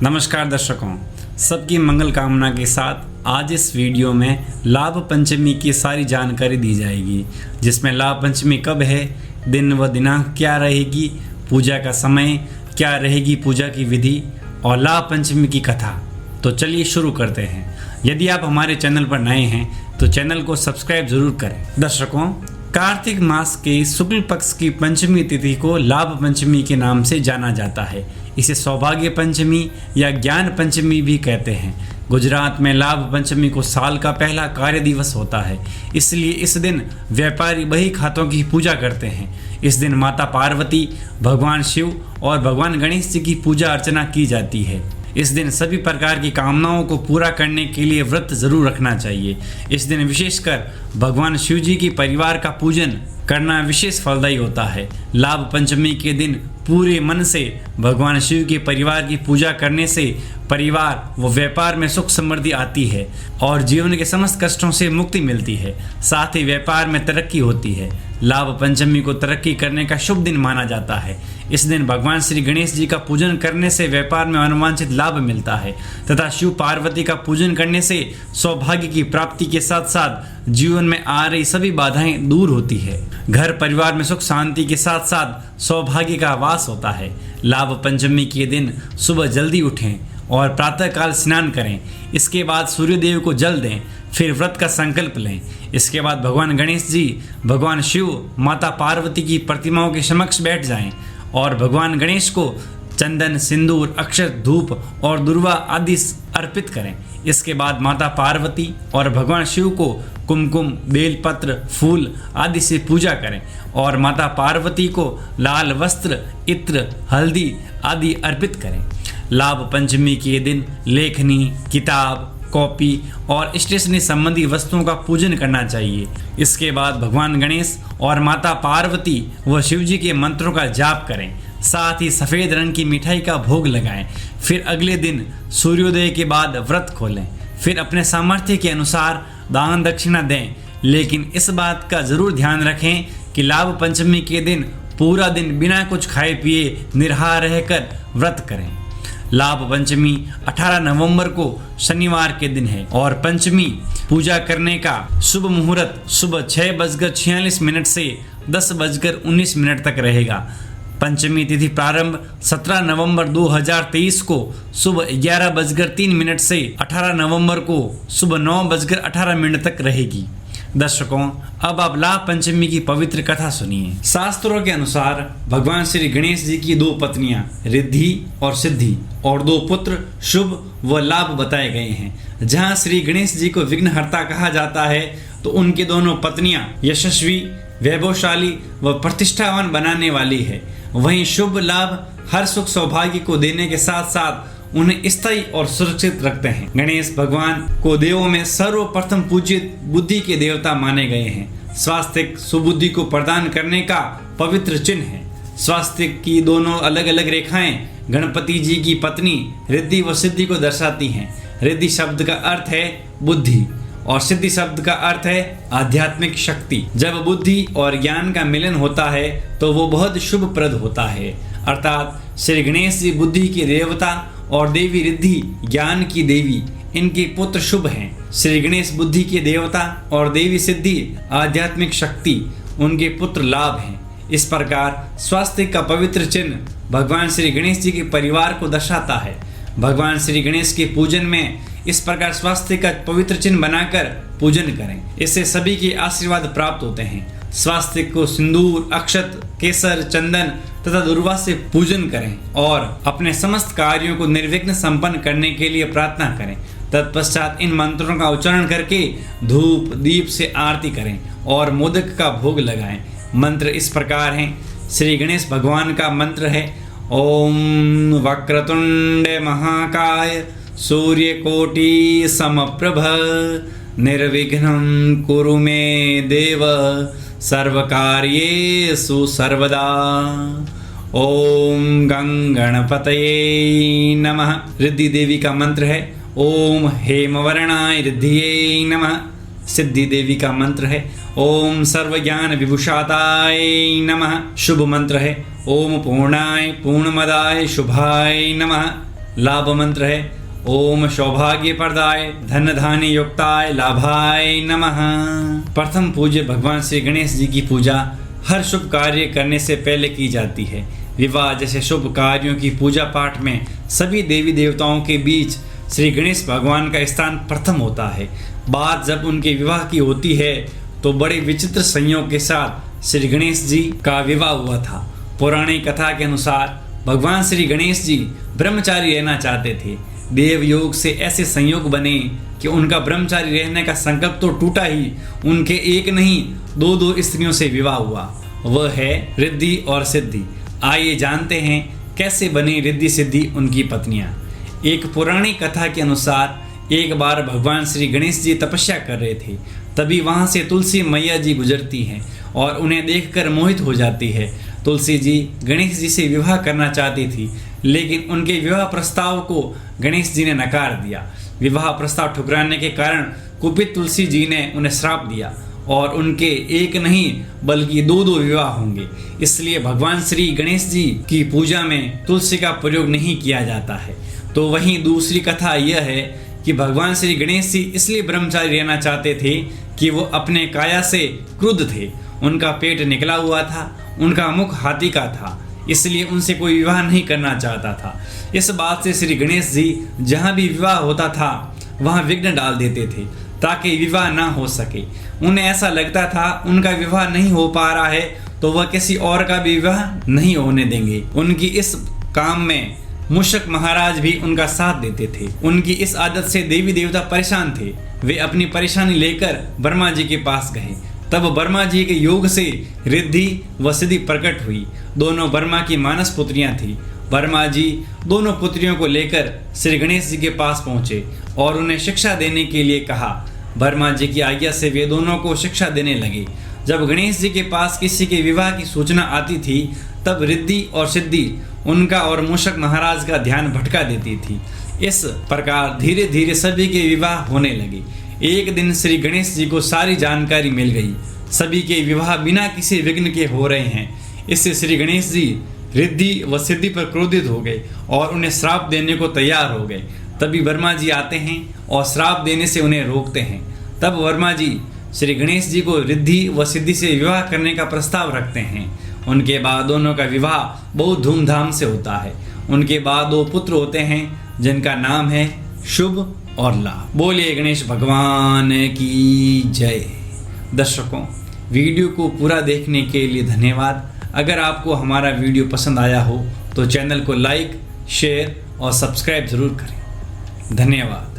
नमस्कार दर्शकों, सबकी मंगल कामना के साथ आज इस वीडियो में लाभ पंचमी की सारी जानकारी दी जाएगी, जिसमें लाभ पंचमी कब है, दिन व दिनांक क्या रहेगी, पूजा का समय क्या रहेगी, पूजा की विधि और लाभ पंचमी की कथा। तो चलिए शुरू करते हैं। यदि आप हमारे चैनल पर नए हैं तो चैनल को सब्सक्राइब जरूर करें। दर्शकों, कार्तिक मास के शुक्ल पक्ष की पंचमी तिथि को लाभ पंचमी के नाम से जाना जाता है। इसे सौभाग्य पंचमी या ज्ञान पंचमी भी कहते हैं। गुजरात में लाभ पंचमी को साल का पहला कार्य दिवस होता है, इसलिए इस दिन व्यापारी बही खातों की पूजा करते हैं। इस दिन माता पार्वती, भगवान शिव और भगवान गणेश जी की पूजा अर्चना की जाती है। इस दिन सभी प्रकार की कामनाओं को पूरा करने के लिए व्रत जरूर रखना चाहिए। इस दिन विशेषकर भगवान शिव जी की परिवार का पूजन करना विशेष फलदायी होता है। लाभ पंचमी के दिन पूरे मन से भगवान शिव के परिवार की पूजा करने से परिवार व व्यापार में सुख समृद्धि आती है और जीवन के समस्त कष्टों से मुक्ति मिलती है। साथ ही व्यापार में तरक्की होती है। लाभ पंचमी को तरक्की करने का शुभ दिन माना जाता है। इस दिन भगवान श्री गणेश जी का पूजन करने से व्यापार में अवांछित लाभ मिलता है तथा शिव पार्वती का पूजन करने से सौभाग्य की प्राप्ति के साथ साथ जीवन में आ रही सभी बाधाएं दूर होती है। घर परिवार में सुख शांति के साथ साथ सौभाग्य का वास होता है। लाभ पंचमी के दिन सुबह जल्दी उठें और प्रातःकाल स्नान करें। इसके बाद सूर्यदेव को जल दें, फिर व्रत का संकल्प लें। इसके बाद भगवान गणेश जी, भगवान शिव, माता पार्वती की प्रतिमाओं के समक्ष बैठ जाएं और भगवान गणेश को चंदन, सिंदूर, अक्षत, धूप और दुर्वा आदि अर्पित करें। इसके बाद माता पार्वती और भगवान शिव को कुमकुम, बेलपत्र, फूल आदि से पूजा करें और माता पार्वती को लाल वस्त्र, इत्र, हल्दी आदि अर्पित करें। लाभ पंचमी के दिन लेखनी, किताब, कॉपी और स्टेशनरी संबंधी वस्तुओं का पूजन करना चाहिए। इसके बाद भगवान गणेश और माता पार्वती व शिव जी के मंत्रों का जाप करें। साथ ही सफ़ेद रंग की मिठाई का भोग लगाएं। फिर अगले दिन सूर्योदय के बाद व्रत खोलें। फिर अपने सामर्थ्य के अनुसार दान दक्षिणा दें, लेकिन इस बात का जरूर ध्यान रखें कि लाभ पंचमी के दिन पूरा दिन बिना कुछ खाए पिए निराहार रहकर व्रत करें। लाभ पंचमी 18 नवंबर को शनिवार के दिन है और पंचमी पूजा करने का शुभ मुहूर्त सुबह 6:46 से 10:19 तक रहेगा। पंचमी तिथि प्रारंभ 17 नवंबर 2023 को सुबह 11:03 से 18 नवंबर को सुबह 9:18 तक रहेगी। दर्शकों, अब आप लाभ पंचमी की पवित्र कथा सुनिए। शास्त्रों के अनुसार भगवान श्री गणेश जी की 2 पत्नियां रिद्धि और सिद्धि और 2 पुत्र शुभ व लाभ बताए गए हैं। जहां श्री गणेश जी को विघ्नहर्ता कहा जाता है तो उनकी दोनों पत्नियां यशस्वी, वैभवशाली व प्रतिष्ठावान बनाने वाली है। वहीं शुभ लाभ हर सुख सौभाग्य को देने के साथ साथ उन्हें स्थायी और सुरक्षित रखते हैं। गणेश भगवान को देवों में सर्वप्रथम पूजित बुद्धि के देवता माने गए हैं। स्वास्थ्य सुबुद्धि को प्रदान करने का पवित्र चिन्ह है। स्वास्थ्य की दोनों अलग अलग रेखाएं गणपति जी की पत्नी रिद्धि व सिद्धि को दर्शाती हैं। रिद्धि शब्द का अर्थ है बुद्धि और सिद्धि शब्द का अर्थ है आध्यात्मिक शक्ति। जब बुद्धि और ज्ञान का मिलन होता है तो वो बहुत शुभप्रद होता है। अर्थात श्री गणेश जी बुद्धि के देवता और देवी रिद्धि ज्ञान की देवी, इनके पुत्र शुभ हैं। श्री गणेश बुद्धि के देवता और देवी सिद्धि आध्यात्मिक शक्ति, उनके पुत्र लाभ हैं। इस प्रकार स्वास्थ्य का पवित्र चिन्ह भगवान श्री गणेश जी के परिवार को दर्शाता है। भगवान श्री गणेश के पूजन में इस प्रकार स्वास्थ्य का पवित्र चिन्ह बनाकर पूजन करें। इससे सभी के आशीर्वाद प्राप्त होते हैं। स्वास्थ्य को सिंदूर, अक्षत, केसर, चंदन तथा दुर्वा से पूजन करें और अपने समस्त कार्यों को निर्विघ्न संपन्न करने के लिए प्रार्थना करें। तत्पश्चात इन मंत्रों का उच्चारण करके धूप दीप से आरती करें और मोदक का भोग लगाएं। मंत्र इस प्रकार हैं। श्री गणेश भगवान का मंत्र है ओम वक्रतुंड महाकाय सूर्यकोटि समप्रभ निर्विघ्नं कुरु मे देव सर्वकार्येषु सर्वदा। ओम गं गणपतये नमः। रिद्धि देवी का मंत्र है ओम हेमवर्णाय रिद्धिये नमः। सिद्धि देवी का मंत्र है ओम सर्वज्ञान विभूषाताय नमः। शुभ मंत्र है ओम पूर्णाय पूर्णमदाय शुभाय नमः। लाभ मंत्र है ओम सौभाग्य प्रदाय धन धान्य युक्ताय लाभाय नमः। प्रथम पूज्य भगवान श्री गणेश जी की पूजा हर शुभ कार्य करने से पहले की जाती है। विवाह जैसे शुभ कार्यों की पूजा पाठ में सभी देवी देवताओं के बीच श्री गणेश भगवान का स्थान प्रथम होता है। बात जब उनके विवाह की होती है तो बड़े विचित्र संयोग के साथ श्री गणेश जी का विवाह हुआ था। पौराणिक कथा के अनुसार भगवान श्री गणेश जी ब्रह्मचारी रहना चाहते थे। देव योग से ऐसे संयोग बने कि उनका ब्रह्मचारी रहने का संकल्प तो टूटा ही, उनके एक नहीं दो स्त्रियों से विवाह हुआ। वह है रिद्धि और सिद्धि। आइए जानते हैं कैसे बनी रिद्धि सिद्धि उनकी पत्नियां। एक पौराणिक कथा के अनुसार एक बार भगवान श्री गणेश जी तपस्या कर रहे थे। तभी वहां से तुलसी मैया जी गुजरती हैं और उन्हें देखकर मोहित हो जाती है। तुलसी जी गणेश जी से विवाह करना चाहती थी, लेकिन उनके विवाह प्रस्ताव को गणेश जी ने नकार दिया। विवाह प्रस्ताव ठुकराने के कारण कुपित तुलसी जी ने उन्हें श्राप दिया और उनके एक नहीं बल्कि दो विवाह होंगे। इसलिए भगवान श्री गणेश जी की पूजा में तुलसी का प्रयोग नहीं किया जाता है। तो वहीं दूसरी कथा यह है कि भगवान श्री गणेश जी इसलिए ब्रह्मचारी रहना चाहते थे कि वो अपने काया से क्रुद्ध थे। उनका पेट निकला हुआ था, उनका मुख हाथी का था, इसलिए उनसे कोई विवाह नहीं करना चाहता था। इस बात से श्री गणेश जी जहाँ भी विवाह होता था वहाँ विघ्न डाल देते थे ताकि विवाह ना हो सके। उन्हें ऐसा लगता था उनका विवाह नहीं हो पा रहा है तो वह किसी और का भी विवाह नहीं होने देंगे। उनकी इस काम में मूषक महाराज भी उनका साथ देते थे। उनकी इस आदत से देवी देवता परेशान थे। वे अपनी परेशानी लेकर ब्रह्मा जी के पास गए। तब ब्रह्मा जी के योग से रिद्धि व सिद्धि प्रकट हुई। दोनों ब्रह्मा की मानस पुत्रियां थी। ब्रह्मा जी दोनों पुत्रियों को लेकर श्री गणेश जी के पास पहुंचे और उन्हें शिक्षा देने के लिए कहा। ब्रह्मा जी की आज्ञा से वे दोनों को शिक्षा देने लगे। जब गणेश जी के पास किसी के विवाह की सूचना आती थी तब रिद्धि और सिद्धि उनका और मूषक महाराज का ध्यान भटका देती थी। इस प्रकार धीरे धीरे सभी के विवाह होने लगे। एक दिन श्री गणेश जी को सारी जानकारी मिल गई। सभी के विवाह बिना किसी विघ्न के हो रहे हैं। इससे श्री गणेश जी रिद्धि व सिद्धि पर क्रोधित हो गए और उन्हें श्राप देने को तैयार हो गए। तभी ब्रह्मा जी आते हैं और श्राप देने से उन्हें रोकते हैं। तब ब्रह्मा जी श्री गणेश जी को रिद्धि व सिद्धि से विवाह करने का प्रस्ताव रखते हैं। उनके बाद दोनों का विवाह बहुत धूमधाम से होता है। उनके बाद 2 पुत्र होते हैं जिनका नाम है शुभ और लाभ। बोलिए गणेश भगवान की जय। दर्शकों, वीडियो को पूरा देखने के लिए धन्यवाद। अगर आपको हमारा वीडियो पसंद आया हो तो चैनल को लाइक, शेयर और सब्सक्राइब जरूर करें। धन्यवाद।